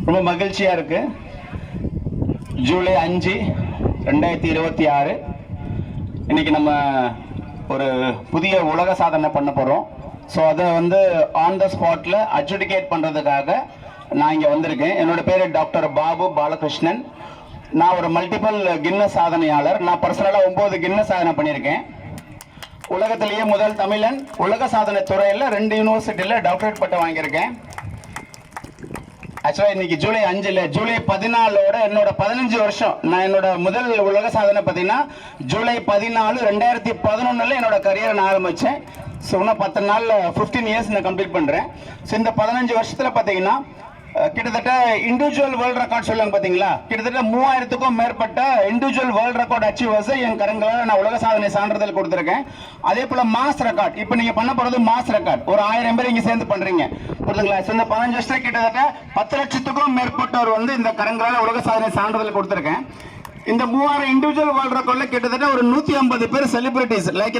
ரொம்ப மகிழ்ச்சியா இருக்கு. ஜூலை 5, 2026 இன்னைக்கு நம்ம ஒரு புதிய உலக சாதனை பண்ண போறோம். ஸோ அதை ஆன் த ஸ்பாட்ல அட்ஜுடிகேட் பண்றதுக்காக நான் இங்க வந்திருக்கேன். என்னோட பேரு டாக்டர் பாபு பாலகிருஷ்ணன். நான் ஒரு மல்டிபிள் கின்னஸ் சாதனையாளர். நான் பர்சனலா 9 கின்னஸ் சாதனை பண்ணியிருக்கேன். உலகத்திலேயே முதல் தமிழன் உலக சாதனை துறையில் 2 யூனிவர்சிட்டியில் டாக்டரேட் பட்டம் வாங்கியிருக்கேன். ஆக்சுவலா இன்னைக்கு ஜூலை 5 ஜூலை 14 என்னோட 15 வருஷம். நான் என்னோட முதல் உலக சாதனை பார்த்தீங்கன்னா ஜூலை 14, 2011 என்னோட கரியரை நான் ஆரம்பிச்சேன். ஸோ இன்னும் 10 நாள் 15 இயர்ஸ் நான் கம்ப்ளீட் பண்றேன். ஸோ இந்த 15 வருஷத்துல பார்த்தீங்கன்னா கிட்டத்தட்ட இண்டிவிஜுவல் வேர்ல்ட் ரெக்கார்ட் சொல்லுவாங்க பார்த்தீங்களா, கிட்டத்தட்ட 3000க்கும் மேற்பட்ட இண்டிவிஜுவல் வேர்ல்ட் ரெக்கார்ட் அச்சீவர்ஸ் என் கரங்களால் நான் உலக சாதனை சான்றிதழ் கொடுத்துருக்கேன். அதே போல மாஸ் ரெக்கார்ட், இப்போ நீங்க பண்ண போறது மாஸ் ரெக்கார்ட், ஒரு 1000 பேர் இங்க சேர்ந்து பண்றீங்க புரியுதுங்களா. இந்த 15 வருஷம் கிட்டத்தட்ட 10 லட்சத்துக்கும் மேற்பட்டவர் இந்த கரங்களால் உலக சாதனை சான்றிதழ் கொடுத்துருக்கேன். இந்த 3000 இண்டிவிஜுவல் வேர்ல்ட் ரெக்கார்ட்ல கிட்டத்தட்ட ஒரு 150 பேர் செலிபிரிட்டிஸ் லைக்